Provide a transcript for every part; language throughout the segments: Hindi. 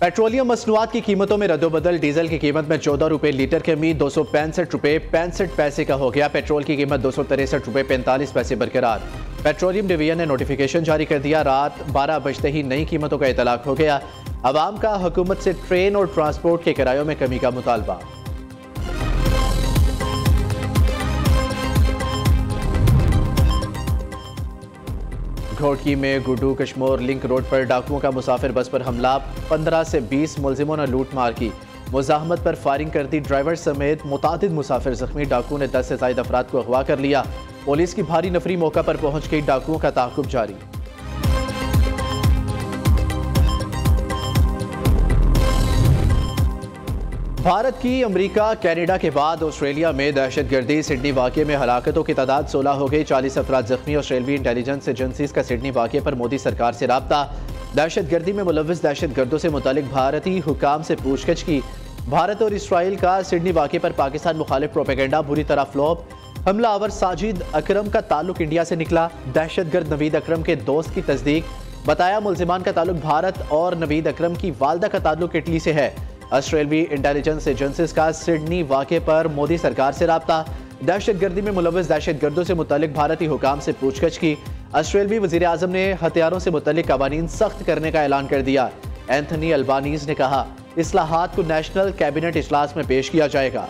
पेट्रोलियम मसनूआत की कीमतों में रद्दोबदल। डीजल की कीमत में 14 रुपए लीटर कमी, 265 रुपए 65 पैसे का हो गया। पेट्रोल की कीमत 263 रुपए 45 पैसे बरकरार। पेट्रोलियम डिवीजन ने नोटिफिकेशन जारी कर दिया। रात 12 बजते ही नई कीमतों का इतलाक हो गया। अवाम का हुकूमत से ट्रेन और ट्रांसपोर्ट के किरायों में कमी का मुतालबा। घोड़की में गुड्डू कश्मोर लिंक रोड पर डाकुओं का मुसाफिर बस पर हमला। 15 से 20 मुलजिमों ने लूट मार की। मुजाहमत पर फायरिंग कर दी। ड्राइवर समेत मुतादिद मुसाफिर जख्मी। डाकुओं ने 10 से ज्यादा अफराद को अगवा कर लिया। पुलिस की भारी नफरी मौका पर पहुंच गई। डाकुओं का ताक़ुब जारी। भारत की अमेरिका कनाडा के बाद ऑस्ट्रेलिया में दहशतगर्दी। सिडनी वाक़े में हलाकतों की तादाद 16 हो गई। 40 अफराद जख्मी। ऑस्ट्रेलियाई इंटेलिजेंस एजेंसीज का सिडनी वाक़े पर मोदी सरकार से राब्ता। दहशतगर्दी में मुलव्विस दहशतगर्दों से मुतालिक भारतीय हुकाम से पूछताछ की। भारत और इसराइल का सिडनी वाक़े पर पाकिस्तान मुखालिफ प्रोपेगेंडा बुरी तरह फ्लॉप। हमला आवर साजिद अकरम का ताल्लुक इंडिया से निकला। दहशतगर्द नवीद अकरम के दोस्त की तस्दीक। बताया मुलजिमान का ताल्लुक भारत और नवीद अकरम की वालदा का ताल्लुक इटली से है। ऑस्ट्रेलियाई इंटेलिजेंस एजेंसीज का सिडनी वाक़े पर मोदी सरकार से राब्ता। दहशतगर्दी में मुलव्विस दहशतगर्दों से मुतालिक भारतीय हुकाम से पूछताछ की। ऑस्ट्रेलियाई वज़ीर आज़म ने हथियारों से मुतालिक कवानीन सख्त करने का ऐलान कर दिया। एंथनी अल्बानीज ने कहा, इस्लाहात को नेशनल कैबिनेट इजलास में पेश किया जाएगा।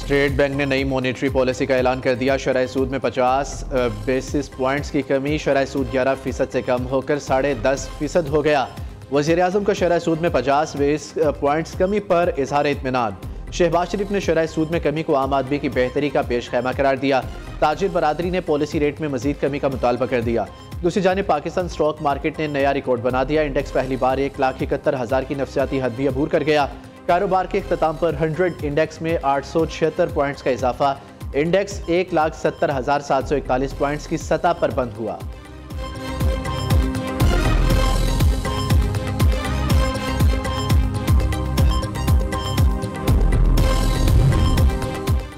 स्टेट बैंक ने नई मॉनेटरी पॉलिसी का ऐलान कर दिया। शरह सूद में 50 बेसिस पॉइंट्स की कमी। शरह सूद 11% से कम होकर 10.5% हो गया। वज़ीर आज़म का शरह सूद में 50 बेसिस पॉइंट्स कमी पर इजहार इत्मीनान। शहबाज शरीफ ने शरह सूद में कमी को आम आदमी की बेहतरी का पेश खैमा करार दिया। ताजिर बरादरी ने पॉलिसी रेट में मजीद कमी का मुतालबा कर दिया। दूसरी जानिब पाकिस्तान स्टॉक मार्केट ने नया रिकॉर्ड बना दिया। इंडेक्स पहली बार 1,71,000 की नफसियाती हद भी अबूर कर गया। कारोबार के इख्तिताम पर 100 इंडेक्स में 876 पॉइंट्स का इजाफा। इंडेक्स 1,70,741 पॉइंट्स की सतह पर बंद हुआ।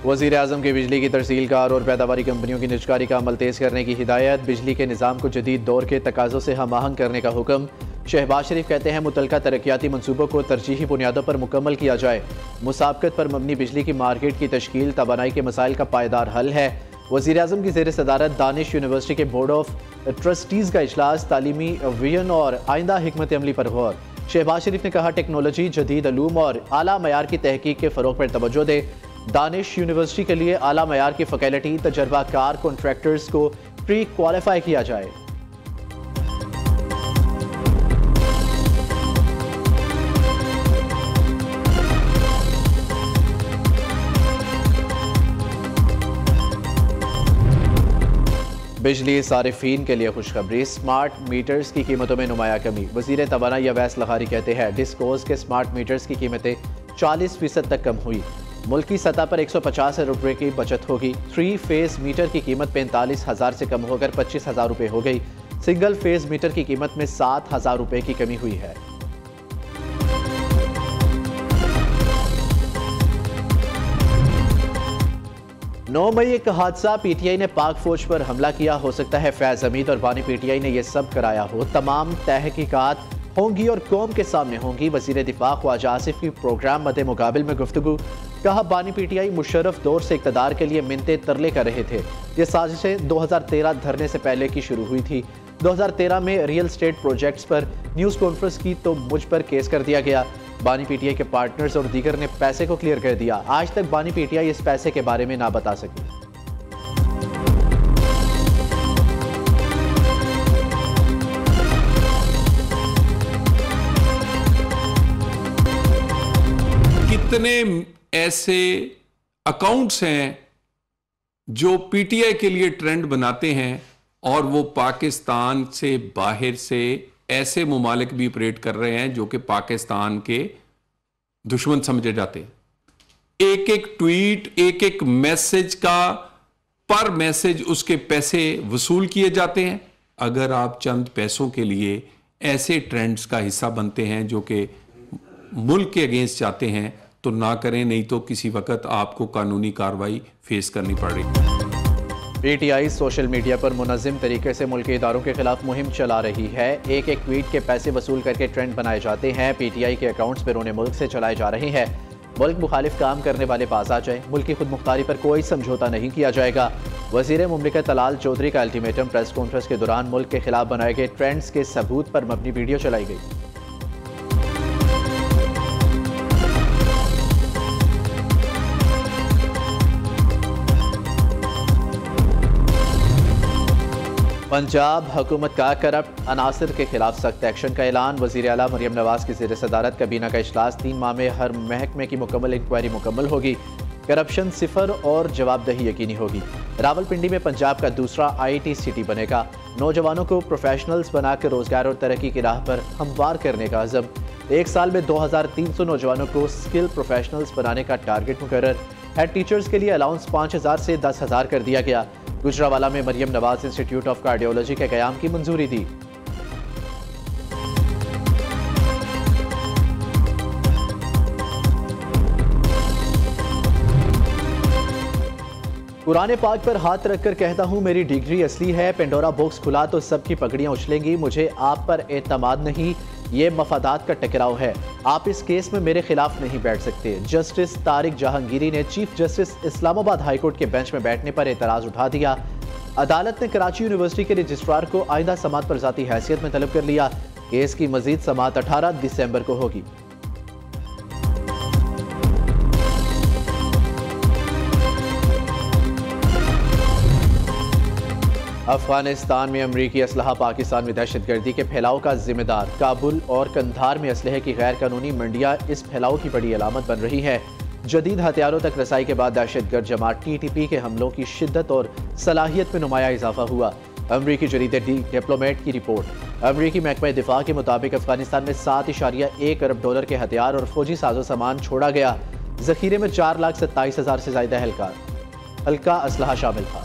वज़ीर आज़म की बिजली की तरसीलकार और पैदावारी कंपनियों की निजकारी का अमल तेज़ करने की हिदायत। बिजली के निज़ाम को जदीद दौर के तकाज़ों से हम आहंग करने का हुक्म। शहबाज शरीफ कहते हैं, मुतलका तरक्याती मनसूबों को तरजीही बुनियादों पर मुकम्मल किया जाए। मुसाबकत पर मबनी बिजली की मार्केट की तश्कील तवानाई के मसाइल का पायदार हल है। वज़ीर आज़म की ज़ेर सदारत दानिश यूनिवर्सिटी के बोर्ड ऑफ ट्रस्टीज़ का इजलास। तालीमी विजन और आइंदा हिकमत अमली पर गौर। शहबाज शरीफ ने कहा, टेक्नोलॉजी, जदीद अलूम और आला मयार की तहकीक के फ़रोग पर तवज्जो दे। दानिश यूनिवर्सिटी के लिए आला मयार की फैकल्टी तजर्बाकार कॉन्ट्रैक्टर्स को प्री क्वालिफाई किया जाए। बिजली सारिफीन के लिए खुशखबरी। स्मार्ट मीटर्स की कीमतों में नुमाया कमी। वज़ीर तवानाई अवैस लखारी कहते हैं, डिस्कोज के स्मार्ट मीटर्स की कीमतें 40% तक कम हुई। मुल्की सतह पर 150 रुपये की बचत होगी। 3 फेज मीटर की कीमत 45,000 से कम होकर 25,000 रुपये हो गई। सिंगल फेज मीटर की कीमत में 7,000 रुपये की कमी हुई है। 9 मई एक हादसा। पीटीआई ने पाक फौज पर हमला किया। हो सकता है फैज हमीद और बानी पीटीआई ने यह सब कराया हो। तमाम तहकीकात होंगी और कौम के सामने होंगी। वज़ीर दिफा ख्वाजा आसिफ की प्रोग्राम मदे मुकाबिल में गुफ्तगू। कहा, बानी पीटीआई मुशर्रफ दौर से इक़्तिदार के लिए मिन्नतें तरले कर रहे थे। ये साजिशें 2013 धरने से पहले की शुरू हुई थी। 2013 में रियल स्टेट प्रोजेक्ट्स पर न्यूज़ कॉन्फ्रेंस की तो मुझ पर केस कर दिया गया। बानी पीटीआई के पार्टनर्स और दीगर ने पैसे को क्लियर कर दिया। आज तक बानी पीटीआई इस पैसे के बारे में ना बता सकी। कितने ऐसे अकाउंट्स हैं जो पीटीआई के लिए ट्रेंड बनाते हैं और वो पाकिस्तान से बाहर से ऐसे मुमालिक भी ऑपरेट कर रहे हैं जो कि पाकिस्तान के दुश्मन समझे जाते हैं। एक एक ट्वीट, एक एक मैसेज का पर मैसेज उसके पैसे वसूल किए जाते हैं। अगर आप चंद पैसों के लिए ऐसे ट्रेंड्स का हिस्सा बनते हैं जो कि मुल्क के अगेंस्ट जाते हैं तो ना करें, नहीं तो किसी वक्त आपको कानूनी कार्रवाई फेस करनी पड़ेगी। PTI सोशल मीडिया पर मुनज़्ज़म तरीके से मुल्की इदारों के खिलाफ मुहिम चला रही है। एक एक ट्वीट के पैसे वसूल करके ट्रेंड बनाए जाते हैं। PTI के अकाउंट्स बैरून मुल्क से चलाए जा रहे हैं। मुल्क मुखालिफ काम करने वाले पास आ जाए, मुल्क की खुद मुख्तारी पर कोई समझौता नहीं किया जाएगा। वज़ीर मुमलिकत तलाल चौधरी का अल्टीमेटम प्रेस कॉन्फ्रेंस के दौरान मुल्क के खिलाफ बनाए गए ट्रेंड्स के सबूत पर मबनी वीडियो चलाई गई। पंजाब हुकूमत का करप्ट अनासिर के खिलाफ सख्त एक्शन का ऐलान। वज़ीर आला मरियम नवाज की ज़ेर सदारत काबीना का इजलास। 3 माह में हर महकमे की मुकम्मल इंक्वायरी मुकम्मल होगी। करप्शन सिफर और जवाबदही यकीनी होगी। रावलपिंडी में पंजाब का दूसरा IT सिटी बनेगा। नौजवानों को प्रोफेशनल्स बनाकर रोजगार और तरक्की की राह पर हमवार करने का अज़म। 1 साल में 2300 नौजवानों को स्किल प्रोफेशनल्स बनाने का टारगेट मुकर्रर। हेड टीचर्स के लिए अलाउंस 5000 से 10,000 कर दिया गया। गुजरावाला में Maryam Nawaz institute of cardiology के क़याम की मंजूरी दी। कुरान पाक पर हाथ रखकर कहता हूं मेरी डिग्री असली है। पेंडोरा बॉक्स खुला तो सबकी पगड़ियां उछलेंगी। मुझे आप पर एतमाद नहीं, ये मफादात का टकराव है। आप इस केस में मेरे खिलाफ नहीं बैठ सकते। जस्टिस तारिक जहांगीरी ने chief justice Islamabad high court के बेंच में बैठने पर एतराज उठा दिया। अदालत ने कराची यूनिवर्सिटी के रजिस्ट्रार को आइंदा समाअत पर ज़ाती हैसियत में तलब कर लिया। केस की मजीद समाअत 18 दिसंबर को होगी। अफगानिस्तान में अमरीकी असलहा पाकिस्तान में दहशतगर्दी के फैलाव का जिम्मेदार। काबुल और कंधार में असलहे की गैर कानूनी मंडियां इस फैलाव की बड़ी अलामत बन रही है। जदीद हथियारों तक रसाई के बाद दहशतगर्द जमात TTP के हमलों की शिद्दत और सलाहियत में नुमाया इजाफा हुआ। अमरीकी जरीदे डिप्लोमेट की रिपोर्ट। अमरीकी महकमा दिफा के मुताबिक अफगानिस्तान में $7.1 अरब के हथियार और फौजी साजो सामान छोड़ा गया। जखीरे में 4,27,000 से ज्यादा हल्का असलहा शामिल था।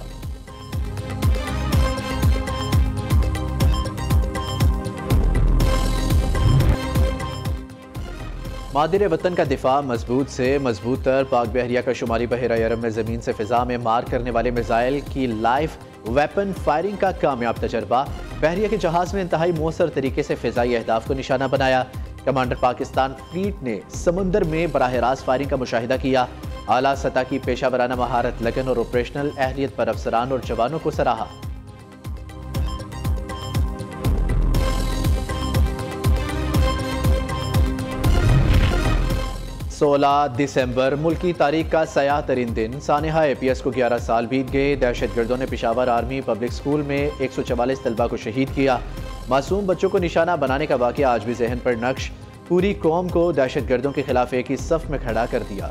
मादिर वतन का दिफा मजबूत से मजबूत तर। पाक बहरिया का शुमारी बहरा यरम में जमीन से फिजा में मार करने वाले मिसाइल की लाइव वेपन फायरिंग का कामयाब तजर्बा। बहरिया के जहाज में इंतहाई मौसर तरीके से फिजाई अहदाफ को निशाना बनाया। कमांडर पाकिस्तान फ्लीट ने समुंदर में बराह रास्त फायरिंग का मुशाहिदा किया। आला सतह की पेशावराना महारत, लगन और ऑपरेशनल अहलियत पर अफसरान और जवानों को सराहा। 16 दिसंबर मुल्की तारीख का सयाह तरीन दिन। सानिहा APS को 11 साल बीत गए। दहशतगर्दों ने पेशावर आर्मी पब्लिक स्कूल में 144 तलबा को शहीद किया। मासूम बच्चों को निशाना बनाने का वाक़या आज भी जहन पर नक्श। पूरी कौम को दहशतगर्दों के खिलाफ एक ही सफ में खड़ा कर दिया।